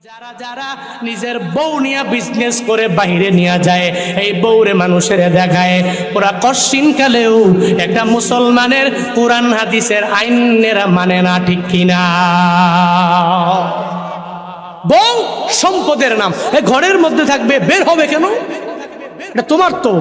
যারা যারা নিজের বউ নিয়ে বিজনেস করে বাইরে নিয়ে যায়, এই বউরে মানুষের দেখায়, ওরা কশিনকালেও একটা মুসলমানের কোরআন হাদিসের আইনেরা মানে না, ঠিক কিনা? বউ সম্পদের নাম, এই ঘরের মধ্যে থাকবে, বের হবে কেন? এটা তোমার তো,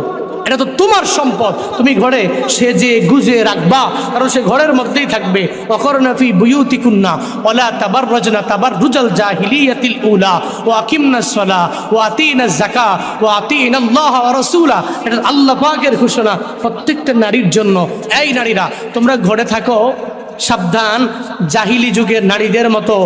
এটা তো তোমার সম্পদ, তুমি ঘরে সেজে গুজে রাখবা, কারণ সে ঘরের মধ্যেই থাকবে। ওয়াকরনা ফি বুয়ুতিকুন্না ওয়ালা তাবাররাজনা তাবাররুজাল জাহিলিয়াতিল উলা ওয়া আকিমনাস সালাহ ওয়া আতিনাজ যাকাত ওয়া আতিনাল্লাহ ওয়া রাসূলা। এটা আল্লাহ পাকের ঘোষণা প্রত্যেকটা নারীর জন্য। এই নারীরা, তোমরা ঘরে থাকো, সাবধান জাহিলি যুগের নারীদের মতো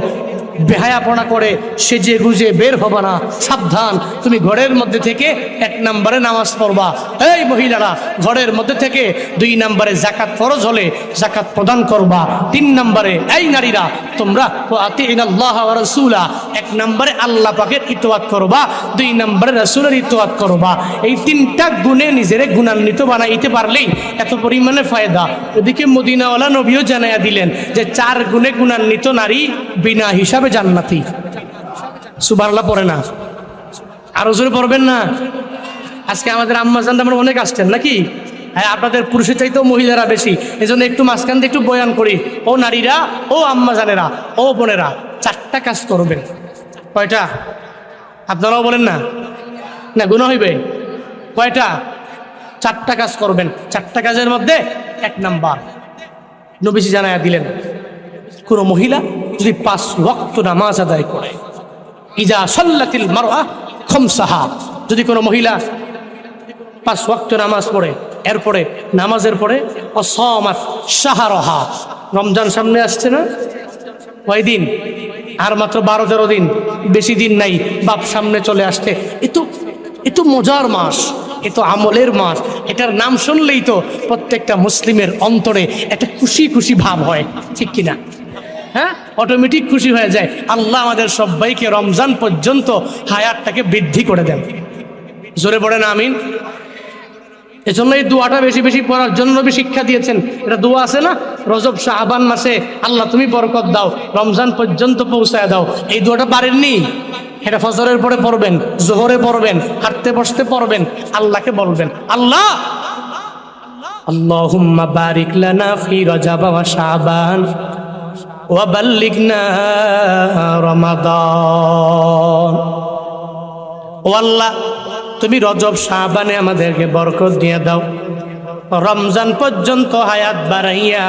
বেহায়াপনা করে সেজে গুজে বের হবা না। সাবধান, তুমি ঘরের মধ্যে থেকে 1 নম্বরে নামাজ পড়বা। এই মহিলারা, ঘরের মধ্যে থেকে 2 নম্বরে যাকাত ফরজ হলে যাকাত প্রদান করবা। 3 নম্বরে এই নারীরা, তোমরা আতিনাল্লাহ ওয়া রাসূলা, 1 নম্বরে আল্লাহ পাকের ইতোয়াত করবা, 2 নম্বরে রাসূলের ইতোয়াত করবা। এই 3টা গুণে নিজেরে গুণান্বিত বানাইতে পারলেই এত পরিমাণে ফায়দা। ওদিকে মদিনাওয়ালা নবীও জানাইয়া দিলেন যে 4 গুণে গুণান্বিত নারী বিনা হিসাবে জান্নাতি। সুবহানাল্লাহ পড়ে না? আরো জোরে পড়বেন না? আজকে আমাদের আম্মা জান আমরা অনেক আসছেন নাকি? হ্যাঁ, আপনাদের পুরুষের চাইতেও মহিলারা বেশি, এজন্য একটু মাঝখান দিয়ে একটু বয়ান করি। ও নারীরা, ও আম্মা জানেরা, ও বোনেরা, 4টা কাজ করবেন। কয়টা? আপনারাও বলেন না, না গুনাহ হইবে? কয়টা? 4টা কাজ করবেন। 4টা কাজের মধ্যে 1 নাম্বার নবীজি জানায়া দিলেন, কোন মহিলা যদি 5 ওয়াক্ত নামাজ আদায় করে, ইজা সাল্লাতিল মারআ খামসাহা, যদি কোনো মহিলা 5 ওয়াক্ত নামাজ পড়ে, এরপরে নামাজের পরে অসামাত শাহরাহা, রমজান সামনে আসছে না? কয় দিন? আর মাত্র 12-13 দিন, বেশি দিন নাই, বাপ সামনে চলে আসছে। এ তো মজার মাস, এ তো আমলের মাস। এটার নাম শুনলেই তো প্রত্যেকটা মুসলিমের অন্তরে একটা খুশি খুশি ভাব হয়, ঠিক কিনা? হ্যাঁ, অটোমেটিক খুশি হয়ে যায়। আল্লাহ আমাদের সবাইকে রমজান পর্যন্ত হায়াতটাকে বৃদ্ধি করে দেন। জোরে পড়েন আমিন। এজন্য এই দোয়াটা বেশি বেশি পড়ার জন্য নবী শিক্ষা দিয়েছেন। এটা দোয়া আছে না, রজব শাবান মাসে আল্লাহ তুমি বরকত দাও, রমজান পর্যন্ত পৌঁছায় দাও। এই দোয়াটা পারেননি? এটা ফজরের পরে পড়বেন, জোহরে পড়বেন, হাঁটতে বসতে পড়বেন, আল্লাহকে বলবেন, আল্লাহ আল্লাহুম্মা বারিক লানা ফি রজব ওয়া শাবান ওয়া বাল্লিগনা রমাদান। ও আল্লাহ, তুমি রজব শাবানে আমাদেরকে বরকত দিয়ে দাও, রমজান পর্যন্ত হায়াত বাড়াইয়া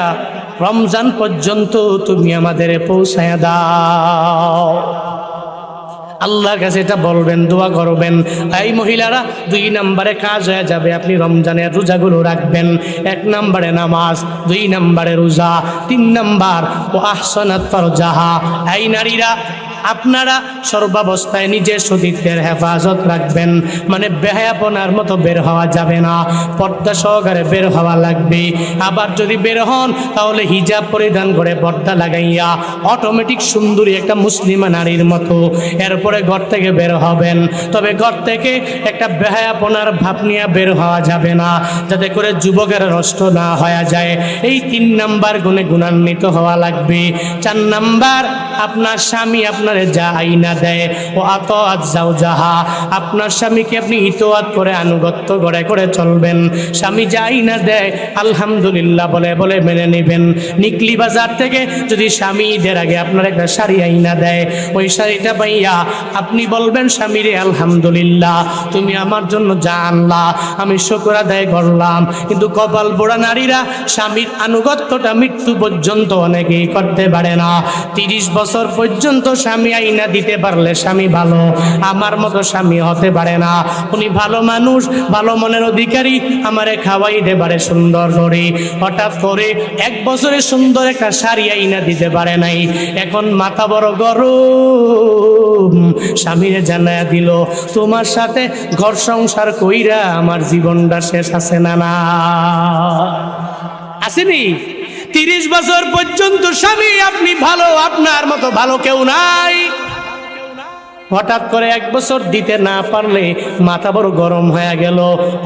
রমজান পর্যন্ত তুমি আমাদের পৌঁছায়া দাও। আল্লাহর কাছে এটা বলবেন, দোয়া করবেন। এই মহিলারা, 2 নম্বরে কাজ হয়ে যাবে। আপনি রমজানের রোজাগুলো রাখবেন। 1 নম্বরে নামাজ, 2 নম্বরে রোজা, 3 নম্বর ও আহসানাত ফারজাহা। এই নারীরা, আপনারা সর্বাবস্থায় নিজের সতীত্বের হেফাজত রাখবেন। মানে বেহায়াপনার মতো বের হওয়া যাবে না, পর্দা সহকারে বের হওয়া লাগবে। আবার যদি বের হন, তাহলে হিজাব পরিধান করে পর্দা লাগাইয়া অটোমেটিক সুন্দরী একটা মুসলিমা নারীর মতো এরপরে ঘর থেকে বের হবেন। তবে ঘর থেকে একটা বেহায়াপনার ভাব নিয়ে বের হওয়া যাবে না, যাতে করে যুবকের নষ্ট না হয়ে যায়। এই 3 নাম্বার গুণে গুণান্বিত হওয়া লাগবে। 4 নাম্বার, আপনার স্বামী আপনার যা আইনা দেয়, ও আতাআত যাওজাহা, আপনার স্বামীকে আপনি ইতোয়াত করে আনুগত্য করে চলবেন। স্বামী যা আইনা দেয় আলহামদুলিল্লাহ বলে বলে মেনে নেবেন। নিকলি বাজার থেকে যদি স্বামী ঈদের আগে আপনার একটা শাড়ি আইনা দেয়, ওই শাড়িটা পাইয়া আপনি বলবেন, স্বামীরে আলহামদুলিল্লাহ, তুমি আমার জন্য যা আনলা আমি শুকর আদায় করলাম। কিন্তু কপাল পোড়া নারীরা স্বামীর আনুগত্যটা মৃত্যু পর্যন্ত অনেকেই করতে পারে না। 30 বছর পর্যন্ত স্বামী আইনা দিতে পারলে স্বামী ভালো, আমার মতো স্বামী হতে পারে না। উনি ভালো মানুষ, ভালো মনের অধিকারী, আমারে খাওয়াইতে পারে সুন্দর করে। হঠাৎ করে 1 বছরে সুন্দর একটা শাড়ি আইনা দিতে পারে নাই, এখন মাথা বড় গরম। স্বামীরে জানায়া দিল, তোমার সাথে ঘর সংসার কইরা আমার জীবনটা শেষ আছে না? না আসেনি? 30 বছর পর্যন্ত স্বামী আপনি ভালো, আপনার মতো ভালো কেউ নাই। হঠাৎ করে 1 বছর দিতে না পারলে মাথা বড় গরম হয়ে গেল।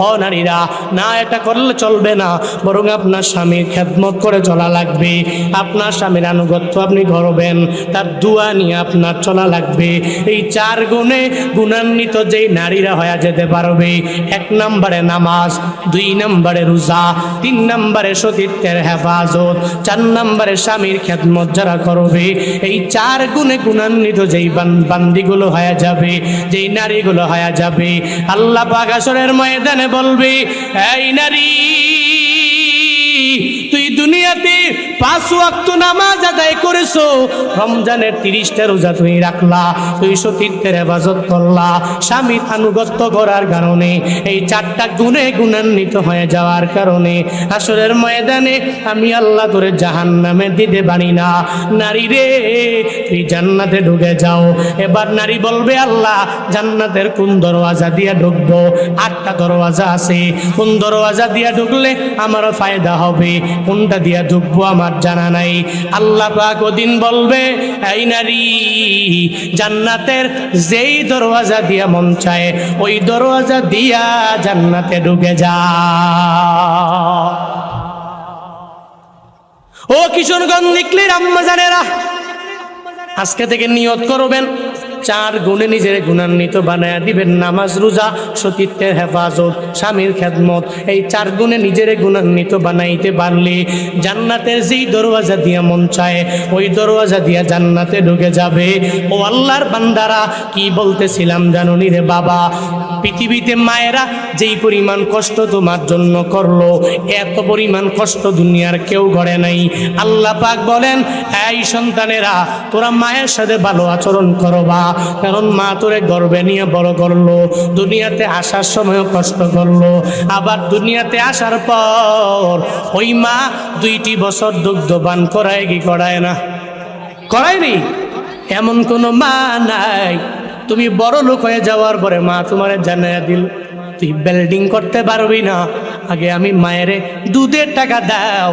ও নারীরা, না এটা করলে চলবে না, বরং আপনার স্বামীর খেদমত করে চলা লাগবে। আপনার স্বামীর আনুগত্য আপনি করবেন, তার দোয়া নিয়ে আপনার চলা লাগবে। এই 4 গুণে গুণান্বিত যেই নারীরা হয়ে যেতে পারবে, 1 নম্বরে নামাজ, 2 নম্বরে রোজা, 3 নম্বরে সতীত্বের হেফাজত, 4 নম্বরে স্বামীর খেদমত যারা করবে, এই 4 গুণে গুণান্বিত যেই বান্দিগুলো হয়ে যাবে, যেই নারীগুলো হয়ে যাবে, আল্লাহ পাক হাশরের ময়দানে বলবে, এই নারী, তুই দুনিয়াতে 5 ওয়াক্ত নামাজ আদায় করেছো, রমজানের 30টা রোজা তুই রাখলা, তুই সতীত্বের হেফাজত করলা, স্বামীর আনুগত্য করার কারণে, এই 4টা গুণে গুণান্বিত হয়ে যাওয়ার কারণে হাশরের ময়দানে আমি আল্লাহ তোরে জাহান্নামে দিতে পারি না। নারী রে, তুই জান্নাতে ঢুকে যাও। এবার নারী বলবে, আল্লাহ জান্নাতের কোন দরওয়াজা দিয়ে ঢুকবো? 8টা দরওয়াজা আছে, কোন দরওয়াজা দিয়ে ঢুকলে আমারও ফায়দা হবে, কোনটা দিয়া ঢুকবো আমার জানা নাই। আল্লাহ পাক ওদিন বলবে, এই নারী, জান্নাতের যেই দরওয়াজা দিয়া মন চায় ওই দরওয়াজা দিয়া জান্নাতে ঢুকে যা। ও কিশোরগঞ্জ নিকলির আম্মা জানেরা, আজকে থেকে নিয়ত করবেন 4 গুণে নিজের গুণান্বিত বানায়া দিবেন। নামাজ, রোজা, সতীত্বের হেফাজত, স্বামীর খেদমত, এই 4 গুণে নিজের গুণান্বিত বানাইতে পারলে জান্নাতের যেই দরওয়াজা দিয়া মন চায় ওই দরওয়াজা দিয়া জান্নাতে ঢুকে যাবে। ও আল্লাহর বান্দারা, কি বলতেছিলাম জানুনি রে বাবা, পৃথিবীতে মায়েরা যেই পরিমাণ কষ্ট তোমার জন্য করলো, এত পরিমাণ কষ্ট দুনিয়ার কেউ করে নাই। আল্লাহ পাক বলেন, এই সন্তানেরা, তোরা মায়ের সাথে ভালো আচরণ করবা, কারণ মা তোরে গর্বে নিয়ে বড় করলো, দুনিয়াতে আসার সময় কষ্ট করলো, আবার দুনিয়াতে আসার পর ওই মা 2টি বছর দুগ্ধপান করায় কি করায় না? করায়নি? এমন কোনো মা নাই। তুমি বড় লোক হয়ে যাওয়ার পরে মা তোমারে জানাইয়া দিল, তুই বিল্ডিং করতে পারবি না, আগে আমি মায়ের দুধের টাকা দাও,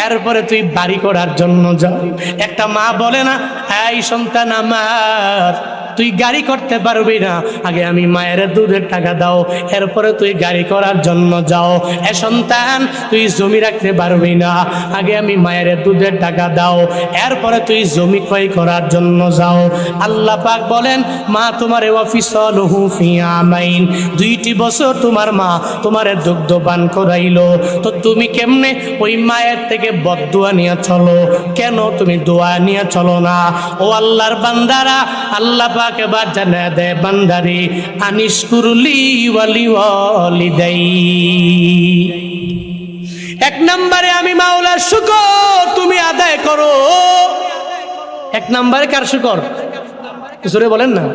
এরপরে তুই বাড়ি করার জন্য যাও। একটা মা বলে না, এই সন্তান আমার, তুই গাড়ি করতে পারবি না, আগে আমি মায়ের দুধের টাকা দাও, এরপরে তুই গাড়ি করার জন্য যাও। এ সন্তান, তুই জমি রাখতে পারবি না, আগে আমি মায়ের দুধের টাকা দাও, এরপরে তুই জমি ক্রয় করার জন্য যাও। আল্লাহ পাক বলেন, মা তোমার ওয়াফিসালুহু ফি আমাইন, 2টি বছর তোমার মা তোমারে দুগ্ধপান করাইলো, তো তুমি কেমনে ওই মায়ের থেকে বদদুয়া নিয়ে চলো? কেন তুমি দোয়া নিয়ে চলো না? ও আল্লাহর বান্দারা, আল্লাহ পাক এবার জানা দেয়, বান্দারে, আনিশকুরলি ওয়ালি ওয়ালিদাই। 1 নম্বরে আমি মাওলার শুকর তুমি আদায় করো। 1 নম্বরে কার শুকর? জোরে বলেন না।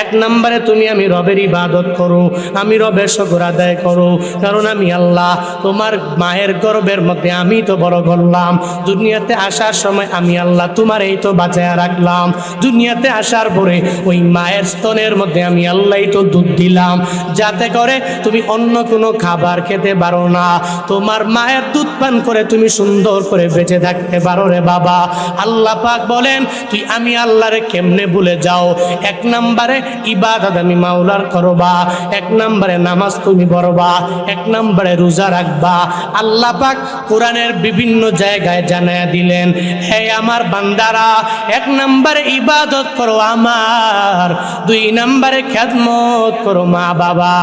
1 নম্বরে তুমি আমি রবের ইবাদত করো, আমি রবের শুকর আদায় করো, কারণ আমি আল্লাহ তোমার মায়ের গর্ভের মধ্যে আমি তো বড় করলাম, দুনিয়াতে আসার সময় আমি আল্লাহ তোমার এই তো বাঁচায়া রাখলাম, দুনিয়াতে আসার পরে ওই মায়ের স্তনের মধ্যে আমি আল্লাহই তো দুধ দিলাম, যাতে করে তুমি অন্য কোনো খাবার খেতে পারো না, তোমার মায়ের দুধ পান করে তুমি সুন্দর করে বেঁচে থাকতে পারো রে বাবা। আল্লাহ পাক বলেন, তুই আমি আল্লাহরে কেমনে ভুলে যাও? 1 নম্বরে ইবাদত আমি মাওলার করবা, 1 নম্বরে নামাজ তুমি পড়বা, 1 নম্বরে রোজা রাখবা। আল্লাহ পাক কোরআনের বিভিন্ন জায়গায় জানায়া দিলেন, হে আমার বান্দারা, 1 নম্বরে ইবাদত করো আমার, 2 নম্বরে খেদমত করো মা বাবা।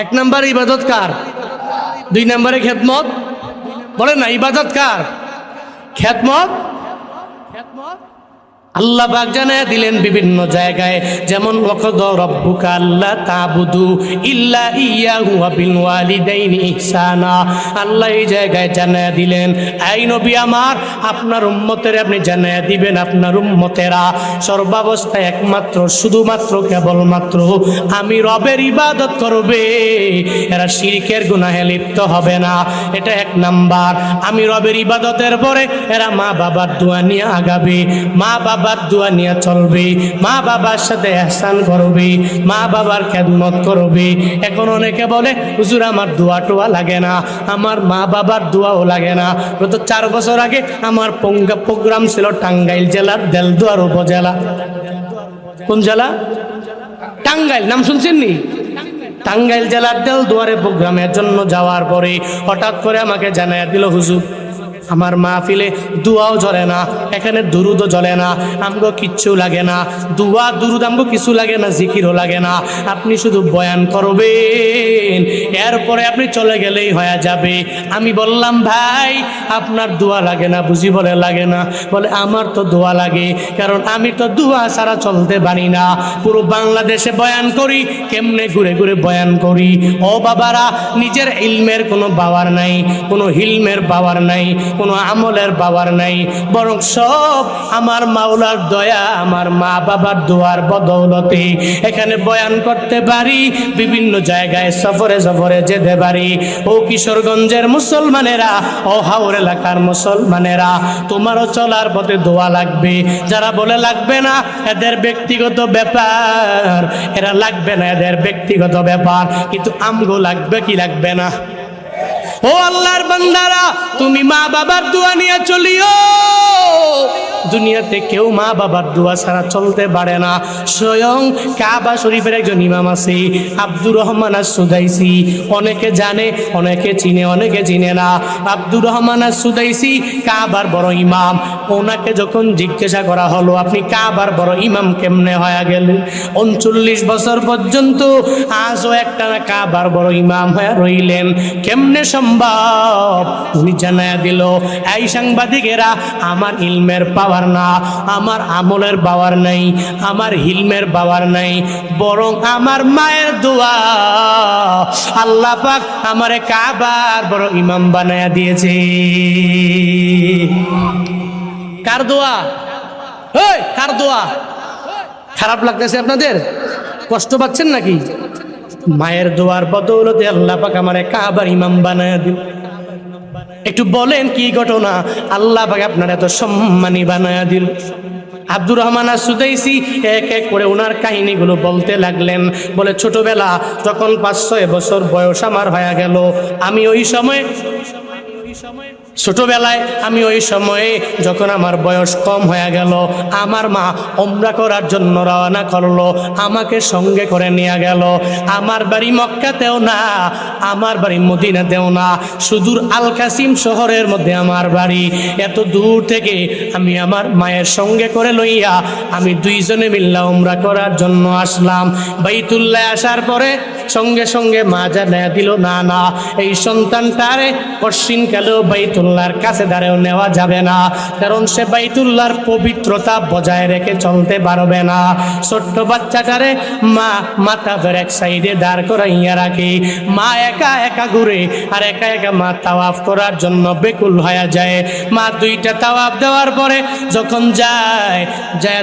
1 নম্বরে ইবাদত কার? 2 নম্বরে খেদমত। বলে না, ইবাদত কার? খেদমত। আল্লাহ পাক জানায়া দিলেন বিভিন্ন জায়গায়, যেমন ওয়াকাদা রাব্বুকা আল্লা তা'বুদু ইল্লা ইয়াহু ওয়া বিল ওয়ালিদাইনি ইহসানা। আল্লাহ এই জায়গায় জানায়া দিলেন, এই নবী আমার, আপনার উম্মতের আপনি জানায়া দিবেন, আপনার উম্মতেরা সর্বাবস্থায় একমাত্র শুধুমাত্র কেবলমাত্র আমি রবের ইবাদত করবে, এরা শিরকের গুনাহে লিপ্ত হবে না। এটা 1 নাম্বার। আমি রবের ইবাদতের পরে এরা মা বাবার দোয়া নিয়ে আগাবে, মা বাবা বাবার দোয়া নিয়ে চলবে, মা বাবার সাথে ইহসান করবে, মা বাবার খেদমত করবে। এখন অনেকে বলে হুজুর আমার দোয়া টোয়া লাগে না, আমার মা বাবার দোয়াও লাগে না। গত 4 বছর আগে আমার প্রোগ্রাম ছিল টাঙ্গাইল জেলার দেলদুয়ার উপজেলা। কোন জেলা? টাঙ্গাইল, নাম শুনছেন নি? টাঙ্গাইল জেলার দেলদুয়ারে প্রোগ্রামের জন্য যাওয়ার পরে হঠাৎ করে আমাকে জানাইয়া দিল, হুজুর আমার মাহফিলে দুয়াও জ্বলে না, এখানে দুরুদও জ্বলে না, আমগো কিচ্ছু লাগে না, দুয়া দুরুদ আমগো কিছু লাগে না, জিকিরও লাগে না, আপনি শুধু বয়ান করবেন, এরপরে আপনি চলে গেলেই হয়ে যাবে। আমি বললাম ভাই আপনার দোয়া লাগে না বুঝি? বলে লাগে না। বলে আমার তো দোয়া লাগে, কারণ আমি তো দোয়া ছাড়া চলতে পারি না। পুরো বাংলাদেশে বয়ান করি, কেমনে ঘুরে ঘুরে বয়ান করি। ও বাবারা, নিজের ইলমের কোনো পাওয়ার নাই, কোনো হিলমের পাওয়ার নাই, কোনো আমলের পাওয়ার নাই, বরং সব আমার মাওলার দয়া, আমার মা বাবার দোয়ার বদৌলতে এখানে বয়ান করতে পারি, বিভিন্ন জায়গায় সফরে সফরে যেতে পারি। ও কিশোরগঞ্জের মুসলমানেরা, ও হাওর এলাকার মুসলমানেরা, তোমারও চলার পথে দোয়া লাগবে। যারা বলে লাগবে না, এদের ব্যক্তিগত ব্যাপার, এরা লাগবে না, এদের ব্যক্তিগত ব্যাপার, কিন্তু আমগো লাগবে কি লাগবে না? ও আল্লাহর বান্দারা, তুমি মা বাবার দোয়া নিয়ে চলিও। দুনিয়াতে কেউ মা বাবার দোয়া ছাড়া চলতে পারে না। স্বয়ং কাবা শরীফের একজন ইমাম আছে, আব্দুর রহমান আস-সুদাইসি। অনেকে জানে, অনেকে চিনে, অনেকে চিনে না। আব্দুর রহমান আস-সুদাইসি কাবার বড় ইমাম। ওনাকে যখন জিজ্ঞাসা করা হলো আপনি কাবার বড় ইমাম কেমনে হয়ে গেলেন? 39 বছর পর্যন্ত আজও একটা না কাবার বড় ইমাম হয়ে রইলেন, কেমনে সম্ভব? উনি জানায়া দিল, এই সাংবাদিকেরা, আমার ইলমের পাওয়ার না, আমার আমলের পাওয়ার নাই, আমার হিলমের পাওয়ার নাই, বরং আমার মায়ের দোয়া। আল্লাহ পাক আমারে কাবার বড় ইমাম বানায়া দিয়েছে। কার দোয়া? এই কার দোয়া? খারাপ লাগতেছে আপনাদের? কষ্ট পাচ্ছেন নাকি? মায়ের দোয়ার বদৌলতে আল্লাহ পাক আমারে কাবার ইমাম বানায়া দিল। একটু বলেন কি ঘটনা, আল্লাহ পাক আপনার এত সম্মানী বানায়া দিল। আব্দুর রহমান আস-সুদাইসি এক এক করে ওনার কাহিনীগুলো বলতে লাগলেন। বলে ছোটবেলা যখন 5-6 বছর বয়স আমার হয়ে গেল, আমি ওই সময় ছোটবেলায় আমি ওই সময়ে যখন আমার বয়স কম হয়ে গেল, আমার মা ওমরা করার জন্য রওনা করলো, আমাকে সঙ্গে করে নিয়ে গেল। আমার বাড়ি মক্কাতেও না, আমার বাড়ি মদিনাতেও না, সুদূর আল কাসিম শহরের মধ্যে আমার বাড়ি। এত দূর থেকে আমি আমার মায়ের সঙ্গে করে লইয়া আমি 2 জনে মিল্লা ওমরা করার জন্য আসলাম। বাইতুল্লাহ আসার পরে সঙ্গে সঙ্গে মা জানায়া দিল, না না, এই সন্তানটারে কশিনকালেও বাইতুল্লাহর কাছে দাঁড়েও নেওয়া যাবে না, কারণ সে বাইতুল্লাহর পবিত্রতা বজায় রেখে চলতে পারবে না। ছোট্ট বাচ্চাটারে মা মাথা ধরে এক সাইডে দাঁড় করাইয়া রাখে। মা একা একা ঘুরে আর একা একা মা তাওয়াফ করার জন্য বেকুল হয়ে যায়। মা 2টা তাওয়াফ দেওয়ার পরে যখন যায়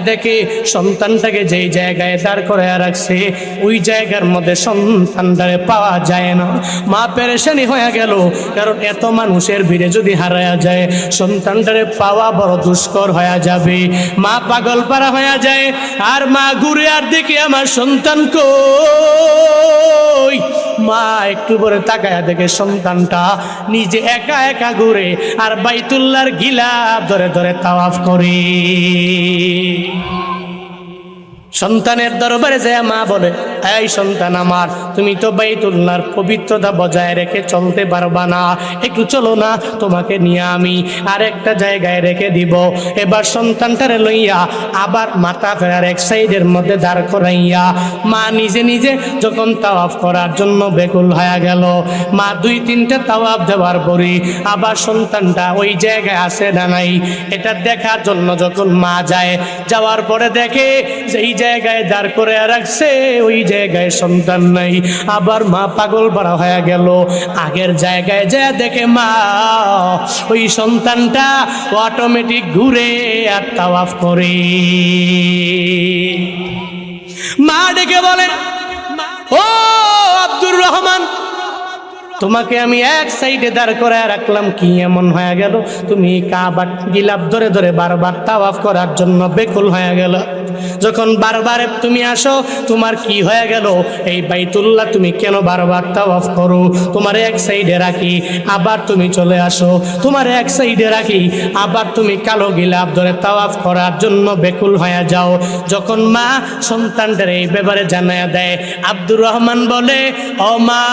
দেখে সন্তানটাকে যেই জায়গায় দাঁড় করাইয়া রাখছে ওই জায়গার মধ্যে সন্তানটারে পাওয়া যায় না। মা পেরেশানি হয়ে গেল, কারণ এত মানুষের ভিড়ে যদি হারায়া যায় সন্তানটারে পাওয়া বড় দুষ্কর হয়ে যাবে। মা পাগল পারা হয়ে যায়, আর মা ঘুরে আর দেখে আমার সন্তান কই। মা একটু পরে তাকায়া দেখে সন্তানটা নিজে একা একা ঘুরে আর বাইতুল্লাহর গিলাফ ধরে ধরে তাওয়াফ করে। সন্তানের দরবারে যায় মা বলে, এই সন্তান আমার, তুমি তো বাইতুল্লাহর পবিত্রতা বজায় রেখে চলতে পারবা না, একটু চলো না, তোমাকে নিয়ে আমি আরেকটা জায়গায় রেখে দিব। এবার সন্তানটারে লইয়া আবার মাথা ফেরার এক সাইডের মধ্যে দাঁড় করাইয়া মা নিজে নিজে যখন তাওয়াফ করার জন্য বেকুল হয়ে গেল, মা 2-3টা তাওয়াফ দেওয়ার পরে আবার সন্তানটা ওই জায়গায় আসে না নাই, এটা দেখার জন্য যখন মা যায়, যাওয়ার পরে দেখে যে এই জায়গায় দাঁড় করে রাখছে ওই জায়গায় সন্তান নাই। আবার মা পাগল পারা হয়ে গেল, আগের জায়গায় যা দেখে মা ওই সন্তানটা অটোমেটিক ঘুরে আর তাওয়াফ করে। মা ডেকে বলেন, ও আব্দুর রহমান, তোমাকে আমি এক সাইডে দাঁড় করে রাখলাম, কি এমন হয়ে গেল তুমি কাবার গিলাফ ধরে ধরে বারবার তাওয়াফ করার জন্য বেকুল হয়ে গেল? যখন বারবার তুমি আসো তোমার কি হয়ে গেল? এই বাইতুল্লাহ তুমি কেন বারবার তাওয়াফ করো? তোমার এক সাইডে রাখি আবার তুমি চলে আসো, তোমার এক সাইডে রাখি আবার তুমি কালো গিলাফ ধরে তাওয়াফ করার জন্য বেকুল হয়ে যাও। যখন মা সন্তানদের এই ব্যাপারে জানায়া দেয়, আব্দুর রহমান বলে, ও মা,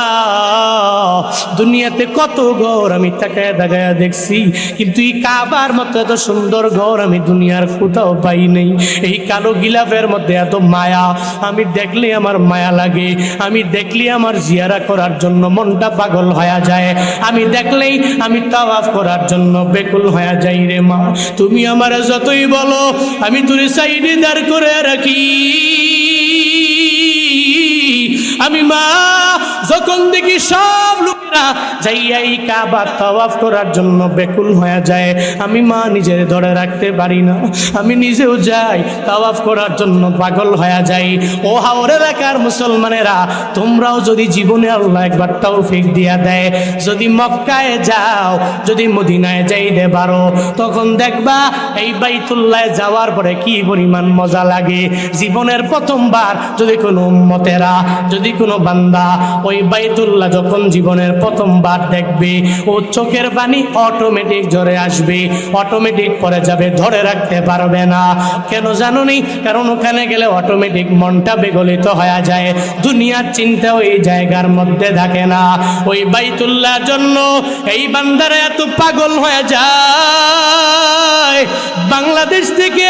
দুনিয়াতে কত ঘর আমি তাকায় তাকায় দেখছি, কিন্তু এই কাবার মতো এত সুন্দর ঘর আমি দুনিয়ার কোথাও পাই নাই। এই কালো গিলাফের মধ্যে এত মায়া, আমি দেখলে আমার মায়া লাগে, আমি দেখলে আমার জিয়ারা করার জন্য মনটা পাগল হয়ে যায়, আমি দেখলেই আমি তাওয়াফ করার জন্য বেকুল হয়ে যাই রে মা। তুমি আমার যতই বলো আমি তোর সাইডে দাঁড় করে রাখি, আমি মা যখন দেখি সব লোকেরা যাইয়া এই কাবা তাওয়াফ করার জন্য বেকুল হয়ে যায়, আমি মা নিজের ধরে রাখতে পারি না, আমি নিজেও যাই তাওয়াফ করার জন্য পাগল হয়ে যাই। ও হাওর এলাকার মুসলমানেরা, তোমরাও যদি জীবনে আল্লাহ একবার তৌফিক দিয়া দেয়, যদি মক্কায় যাও, যদি মদিনায় যাইতে পারো, তখন দেখবা এই বাইতুল্লাহ যাওয়ার পরে কি পরিমাণ মজা লাগে। জীবনের প্রথমবার যদি কোনো উম্মতেরা, যদি কোনো বান্দা ওই বাইতুল্লাহ যখন জীবনের প্রথমবার দেখবে, ও চোখের পানি অটোমেটিক ঝরে আসবে, অটোমেটিক পরে যাবে, ধরে রাখতে পারবে না। কেন জানো নি? কারণ ওখানে গেলে অটোমেটিক মনটা বিগলিত হয়ে যায়, দুনিয়ার চিন্তা ওই জায়গার মধ্যে থাকে না। ওই বাইতুল্লাহর জন্য এই বান্দারা এত পাগল হয়ে যায়। বাংলাদেশ থেকে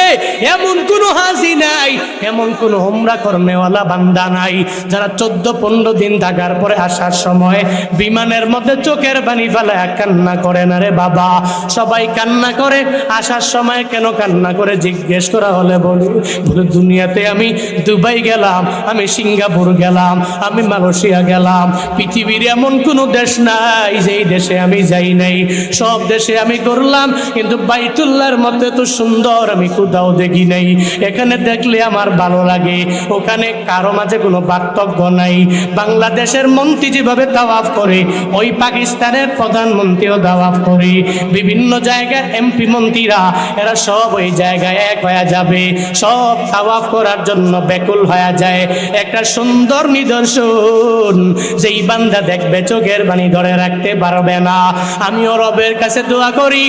এমন কোনো হাজি নাই, এমন কোনো উমরা কর্মেওয়ালা বান্দা নাই যারা 14-15 দিন থাকার পরে আসার সময় বিমানের মধ্যে চোখের পানি ফেলায় কান্না করে না রে বাবা। সবাই কান্না করে, আসার সময় কেন কান্না করে জিজ্ঞেস করা হলে বলে দুনিয়াতে আমি দুবাই গেলাম, আমি সিঙ্গাপুর গেলাম, আমি মালয়েশিয়া গেলাম, পৃথিবীর এমন কোনো দেশ নাই যেই দেশে আমি যাই নাই। সব দেশে আমি করলাম, কিন্তু বাইতুল্লাহর মধ্যে তো সুন্দর আমি কোথাও দেখি নাই। এখানে দেখলে আমার ভালো লাগে, ওখানে কারো মাঝে কোনো পার্থক্য নাই। বাংলাদেশের মন্ত্রী যেভাবে তাওয়াফ করে, ওই পাকিস্তানের প্রধানমন্ত্রীও তাওয়াফ করে, বিভিন্ন জায়গার এমপি মন্ত্রীরা এরা সব ওই জায়গায় এক হয়ে যাবে, সব তাওয়াফ করার জন্য বেকুল হয়ে যায়। একটা সুন্দর নিদর্শন, যেই বান্দা দেখবে চোখের পানি ধরে রাখতে পারবে না। আমিও রবের কাছে দোয়া করি,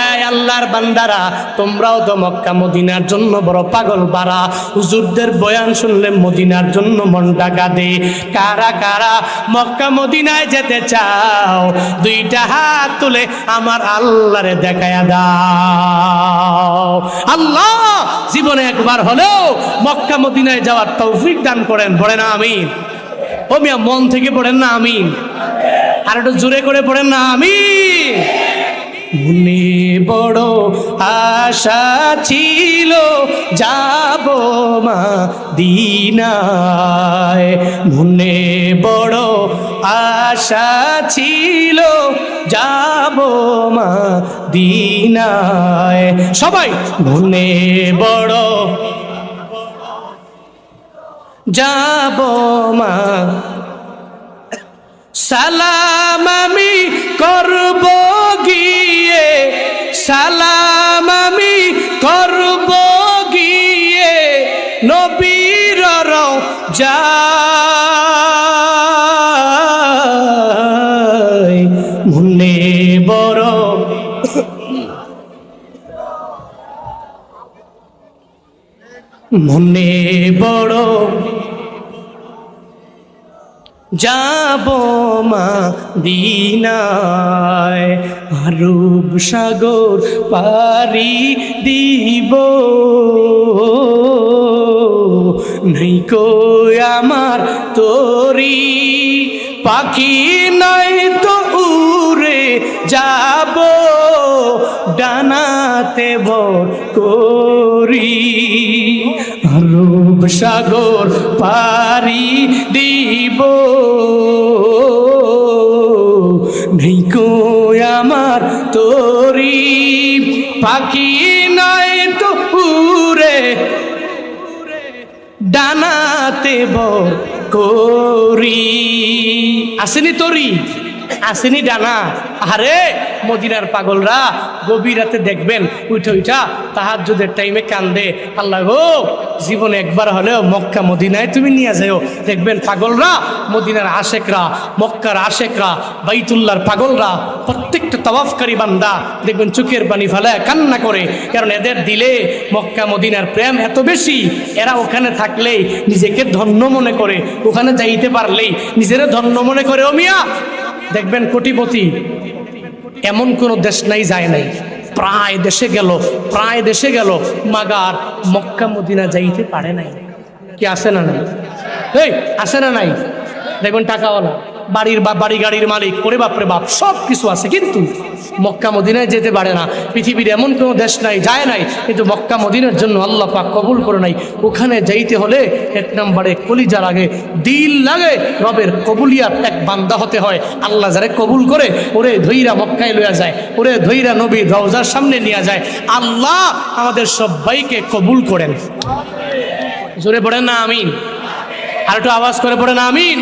এই আল্লাহর বান্দারা, তোমরাও তো মক্কা মদিনার জন্য বড় পাগল পারা, হুজুরদের বয়ান শুনলে মদিনার জন্য মনটা কাঁদে। কারা কারা মক্কা মদিনায় যেতে চাও? দুইটা হাত তুলে আমার আল্লাহরে দেখায়া দাও। আল্লাহ জীবনে একবার হলেও মক্কা মদিনায় যাওয়ার তৌফিক দান করেন, পড়েন না আমিন। ও মিয়া, মন থেকে পড়েন না আমিন, আর একটু জোরে করে পড়েন না আমিন। মনে বড় আশা ছিল যাব মদিনায়, মনে বড় আশা ছিল যাব মদিনায়। সবাই মনে বড় যাব মা, সালাম আমি করব গিয়ে, সালাম আমি করব গিয়ে নবীর রওজায়। মনে বড় মনে বড় যাব মদিনায়, আরব সাগর পারি দিব, নাই কই আমার তোরি পাখি নাই তো উড়ে যাব ডানাতে ভর করি। আরব সাগর পারি দিব, নেই কই আমার তোরি পাখি নাই তো উড়ে ডানাতে ভর করি। আসেনি তরি? আসেনি ডানা। আরে মদিনার পাগলরা গভীর রাতে দেখবেন উঠে উঠা তাহাজ্জুদের টাইমে কান্দে, আল্লাহ গো জীবনে একবার হলেও মক্কা মদিনায় তুমি নিয়ে যাও। দেখবেন পাগলরা, মদিনার আশেকরা, মক্কার আশেকরা, বাইতুল্লাহর পাগলরা, প্রত্যেকটা তাওয়াফকারী বান্দা দেখবেন চোখের পানি ফেলায় কান্না করে, কারণ এদের দিলে মক্কা মদিনার প্রেম এত বেশি, এরা ওখানে থাকলেই নিজেকে ধন্য মনে করে, ওখানে যাইতে পারলেই নিজেরা ধন্য মনে করে। ও মিয়া দেখবেন কোটিপতি এমন কোনো দেশ নাই যায় নাই, প্রায় দেশে গেল মাগার মক্কা মদিনা যাইতে পারে নাই। কি আছে না নাই? এই আছে না নাই? দেখবেন টাকাওয়ালা, বাড়ি গাড়ির মালিক, করে বাপরে বাপ সব কিছু আছে, কিন্তু মক্কা মদিনায় যেতে পারে না। পৃথিবীর এমন কোনো দেশ নাই যায় নাই, কিন্তু মক্কা মদিনার জন্য আল্লাহ পাক কবুল করে নাই। ওখানে যাইতে হলে এক নম্বরে কলিজা লাগে, দিল লাগে, রবের কবুলিয়াত এক বান্দা হতে হয়। আল্লাহ যারে কবুল করে ওরে ধৈরা মক্কায় লইয়া যায়, ওরে ধৈরা নবী রওজার সামনে নিয়ে যায়। আল্লাহ আমাদের সবাইকে কবুল করেন। জোরে পড়েন না আমিন, আর একটু আওয়াজ করে পড়েন আমিন।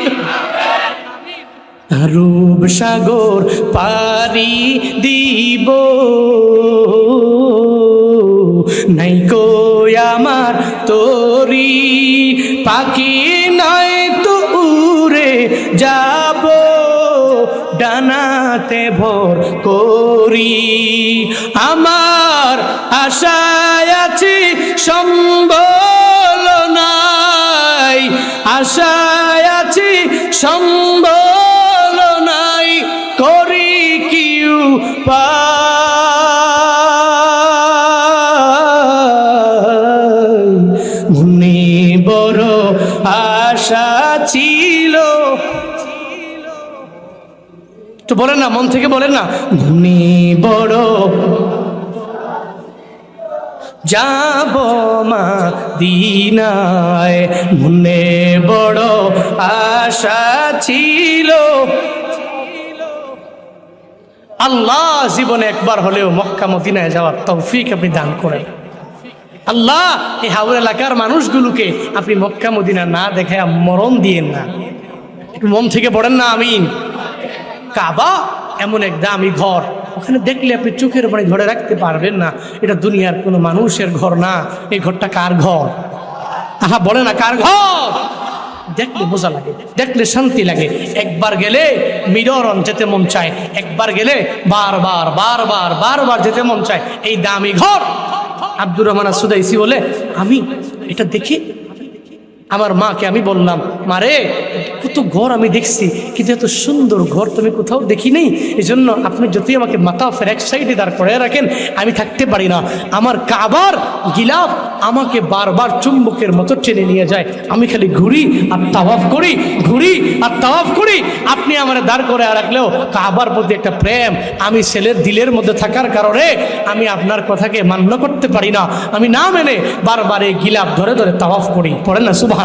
রূপ সাগর পারি দিব নাই কই আমার তোরি, পাখি নয় তো উড়ে যাব ডানাতে ভর করি। আমার আশায় আছি সম্বল নাই, আশায় আছি সম্বল নাই, করি কি উপায়, মনে বড় আশা ছিল। তো বলেন না, মন থেকে বলেন না, মনে বড় যাব মদিনায়, মনে বড় আশা ছিল। আল্লাহ জীবনে একবার হলেও মক্কা মদিনায় যাওয়ার তৌফিক আপনি দান করেন। আল্লাহ এই হাওড় এলাকার মানুষগুলোকে আপনি মক্কা মদিনা না দেখে মরণ দিয়েন না। একটু মন থেকে পড়েন না আমিন। কাবা এমন এক দামি ঘর, ওখানে দেখলে আপনি চোখের পানি ধরে রাখতে পারবেন না। এটা দুনিয়ার কোনো মানুষের ঘর না, এই ঘরটা কার ঘর? আহা বলে না কার ঘর? দেখলে বোঝা লাগে, দেখলে শান্তি লাগে। একবার গেলে মিররন যেতে মন চায়, একবার গেলে বারবার বারবার বারবার যেতে মন চায়। এই দামি ঘর আব্দুর রহমান সুদাইসি বলে, আমি এটা দেখি আমার মাকে আমি বললাম, মারে কত ঘর আমি দেখছি, কিন্তু এত সুন্দর ঘর তুমি কোথাও দেখি নেই। এই জন্য আপনি যতই আমাকে মাতাফের এক সাইডে দাঁড় করে রাখেন, আমি থাকতে পারি না। আমার কাবার গিলাফ আমাকে বারবার চুম্বকের মতো টেনে নিয়ে যায়, আমি খালি ঘুরি আর তাওয়াফ করি, ঘুরি আর তাওয়াফ করি। আপনি আমার দাঁড় করে রাখলেও কাবার প্রতি একটা প্রেম আমি ছেলের দিলের মধ্যে থাকার কারণে আমি আপনার কথাকে মান্য করতে পারি না। আমি না মেনে বারবার এই গিলাফ ধরে ধরে তাওয়াফ করি। পড়েন না সুবহানাল্লাহ।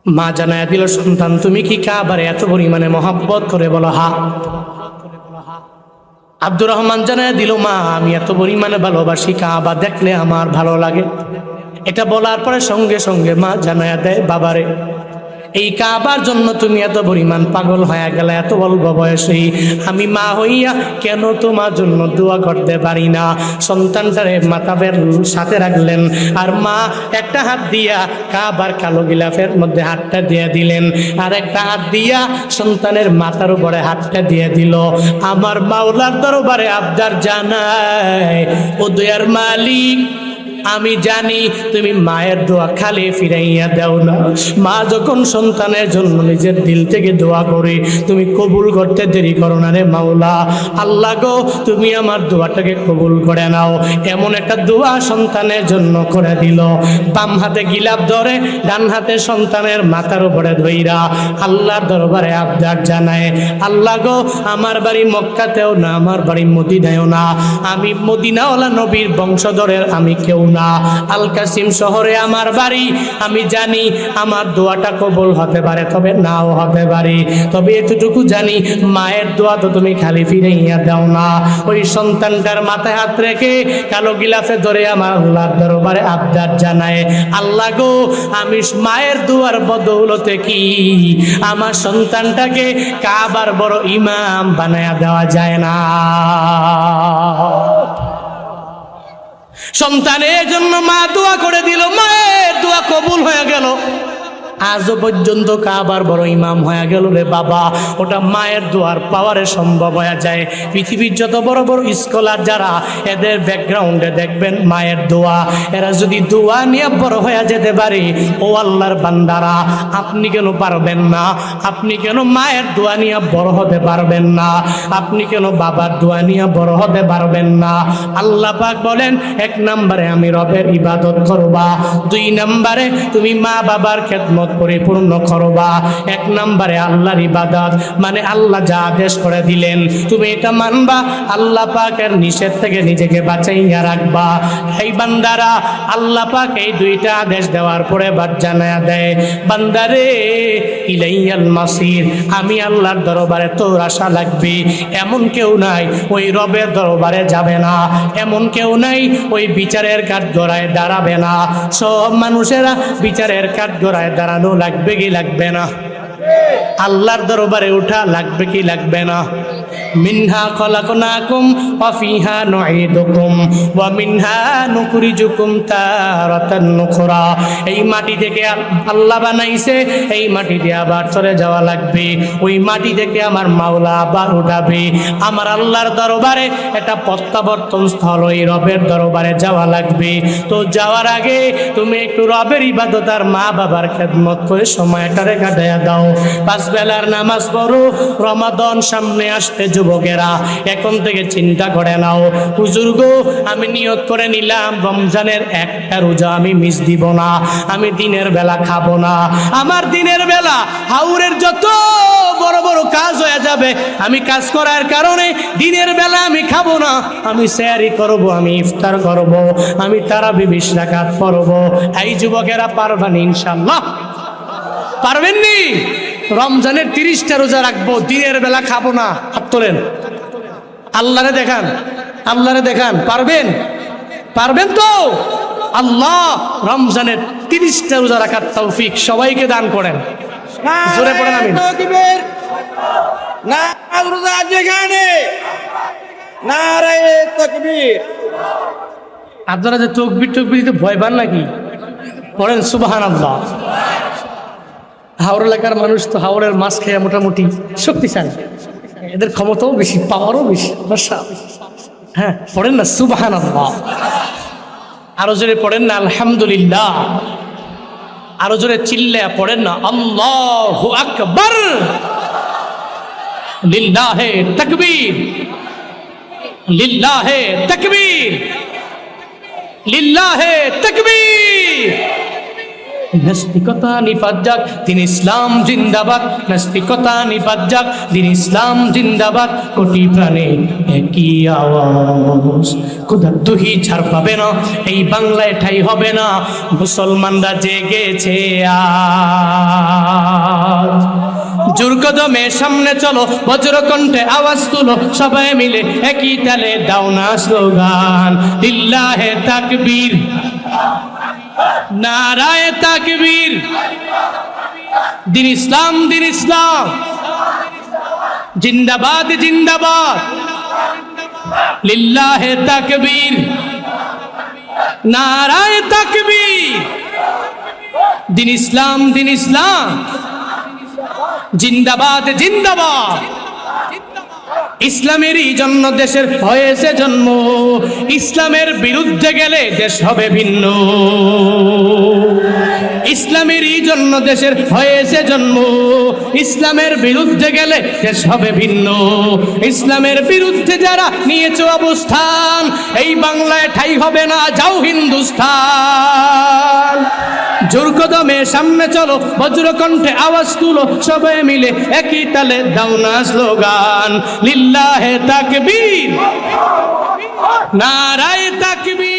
মা জানায়া দিল, সন্তান তুমি কি কাবারে এত পরিমাণে মহাব্বত করে? বলো হা। আব্দুর রহমান জানায়া দিল, মা আমি এত পরিমাণে ভালোবাসি, কাবা দেখলে আমার ভালো লাগে। এটা বলার পরে সঙ্গে সঙ্গে মা জানায়া দেয়, বাবারে এই কাবার জন্য তুমি এত পরিমাণ পাগল হয়ে গেলে এত অল্প বয়সেই, আমি মা হইয়া কেন তোমার জন্য দোয়া করতে পারি না? সন্তানটারে মাথাবের সাথে রাখলেন, আর মা একটা হাত দিয়া কাবার কালো গিলাফের মধ্যে হাতটা দিয়ে দিলেন, আর একটা হাত দিয়া সন্তানের মাথার উপরে হাতটা দিয়ে দিল। আমার মাওলার দরবারে আবদার জানায়, ও দয়ার মালিক আমি জানি তুমি মায়ের দোয়া খালি ফিরাইয়া দাও না। মা যখন সন্তানের জন্য নিজের দিল থেকে দোয়া করে, তুমি কবুল করতে দেরি করো না রে মাওলা। আল্লাহ গো তুমি আমার দোয়াটাকে কবুল করে নাও। এমন একটা দোয়া সন্তানের জন্য করে দিল। বাম হাতে গিলাপ ধরে, ডান হাতে সন্তানের মাথার উপরে ধইরা আল্লাহর দরবারে আবদার জানায়, আল্লাহ গো আমার বাড়ি মক্কাতেও না, আমার বাড়ি মদিনায়ও না, আমি মদিনাওয়ালা নবীর বংশধরের আমি কেউ না। আল কাসিম শহরে আমার বাড়ি, আমি জানি আমার দোয়াটা কবুল হতে পারে, তবে নাও হতে পারে। তবে এতটুকু জানি, মায়ের দোয়া তো তুমি খালি ফিরাইয়া দাও না। ওই সন্তানটার মাথায় হাত রেখে কালো গিলাফে ধরে আমার আল্লাহর দরবারে আবদার জানায়, আল্লাহ গো, আমি মায়ের দোয়ার বদৌলতে কি আমার সন্তানটাকে কাবার বড় ইমাম বানায়া দেওয়া যায় না? সন্তানের জন্য মা দোয়া করে দিল, মায়ের দোয়া কবুল হয়ে গেল। আজও পর্যন্ত কাবার বড় ইমাম হয়ে গেল রে বাবা। ওটা মায়ের দোয়ার পাওয়ারে সম্ভব হয়ে যায়। পৃথিবীর যত বড় বড় স্কলার যারা, এদের ব্যাকগ্রাউন্ডে দেখবেন মায়ের দোয়া। এরা যদি দোয়া নিয়ে বড় হয়ে যেতে পারে, ও আল্লাহর বান্দারা, আপনি কেন পারবেন না? আপনি কেন মায়ের দোয়া নিয়ে বড় হতে পারবেন না? আপনি কেন বাবার দোয়া নিয়ে বড় হতে পারবেন না? আল্লাহ পাক বলেন, 1 নম্বরে আমি রবের ইবাদত করবা, 2 নম্বরে তুমি মা বাবার খেদমত পরিপূর্ণ করবা। 1 নম্বরে আল্লাহর ইবাদত, মানে আল্লাহ যা আদেশ করে দিলেন তুমি এটা মানবা, আল্লাহ পাকের নিষেধ থেকে নিজেকে বাঁচাইয়া রাখবা। এই বান্দারা, আল্লাহ পাক এই 2টা আদেশ দেওয়ার পরে বাদ জানায়া দেয়, বান্দারে ইলাইয়াল মাসির, আমি আল্লাহর দরবারে তোর আশা লাগবে। এমন কেউ নাই ওই রবের দরবারে যাবে না, এমন কেউ নাই ওই বিচারের কাঠগড়ায় দাঁড়াবে না। সব মানুষেরা বিচারের কাঠগড়ায় দাঁড়ানো লাগবে কি লাগবে না? আল্লাহর দরবারে উঠা লাগবে কি লাগবে না? মিনহা খলাকনাকুম ওয়া ফিহা নুঈদুকুম ওয়া মিনহা নুখরিজুকুম তারাতান নুখরা। এই মাটি থেকে আল্লাহ বানাইছে, এই মাটি দিয়ে আবার চলে যাওয়া লাগবে। ওই মাটি থেকে আমার মাওলা আবার উঠাবে। আমার আল্লাহর দরবারে এটা প্রত্যাবর্তন স্থল, ওই রবের দরবারে যাওয়া লাগবে। তো যাওয়ার আগে তুমি একটু রবের ইবাদত আর মা বাবার খেদমত করে সময়টারে কাটাইয়া দাও। 5 বেলার নামাজ পড়ো। রমাদান সামনে আসতে যুবকেরা এখন থেকে চিন্তা করে নাও, হুজুর গো, আমি নিয়ত করে নিলাম রমজানের একটা রোজা আমি মিস দিব না, আমি দিনের বেলা খাবো না। আমার দিনের বেলা হাউরের যত বড় বড় কাজ হয়ে যাবে, আমি কাজ করার কারণে দিনের বেলা আমি খাবো না, আমি সেহরি করব, আমি ইফতার করব, আমি তারাবি 20 রাকাত পড়ব। এই যুবকেরা পারবেন ইনশাআল্লাহ? পারবেননি? রমজানের 30টা রোজা রাখবো, দিনের বেলা খাবো না, হাত তোলেন। আল্লাহরে দেখান, আল্লাহরে দেখান, পারবেন? পারবেন তো? আল্লাহ রমজানের 30টা রোজা রাখার তৌফিক সবাইকে দান করেন। জোরে পড়েন আমিন। আপনারা যে তাকবীর দিতে ভয় পান নাকি? পড়েন সুবহানাল্লাহ। হাওড় এলাকার মানুষ তো হাওড়ের মাছ খেয়ে মোটামুটি শক্তিশালী, এদের ক্ষমতাও বেশি, পাওয়ারও বেশি। হ্যাঁ, পড়েন না সুবহানাল্লাহ। আরো জোরে পড়েন না আলহামদুলিল্লাহ। আরো জোরে চিল্লায়া পড়েন না আল্লাহু আকবার। লিল্লাহে তাকবীর, লিল্লাহে তাকবীর, লিল্লাহে তাকবীর। নাস্তিকতা নিপাত যাক, দিন ইসলাম জিন্দাবাদ। নাস্তিকতা নিপাত যাক, দিন ইসলাম জিন্দাবাদ। কোটি প্রাণে একই আওয়াজ, খোদার দুহি ছাড় পাবে না, এই বাংলায় ঠাই হবে না। মুসলমানরা জেগেছে আজ। জোর কদমে সামনে চলো, বজ্রকণ্ঠে আওয়াজ তুলো, সবাই মিলে একই তালে দাও না স্লোগান, লিল্লাহে তাকবীর, নারায়ে তাকবীর। দিন ইসলাম, দিন ইসলাম জিন্দাবাদ, জিন্দাবাদ। লিল্লাহে তাকবীর, নারায়ে তাকবীর। দিন ইসলাম, দিন ইসলাম জিন্দাবাদ, জিন্দাবাদ। ইসলামেরই জন্য দেশের হয়েছে জন্ম, ইসলামের বিরুদ্ধে গেলে দেশ হবে ভিন্ন। ইসলামেরই জন্য দেশের হয়েছে জন্ম, ইসলামের বিরুদ্ধে গেলে দেশ হবে ভিন্ন। ইসলামের বিরুদ্ধে যারা নিয়েছে অবস্থান, এই বাংলায় ঠাই হবে না, যাও হিন্দুস্তান। জোর কদমে সামনে চলো, বজ্রকণ্ঠে আওয়াজ তুলো, সবাই মিলে একই তালে দাও না স্লোগান, লিল্লাহে তাকবীর, নারায়ে তাকবীর।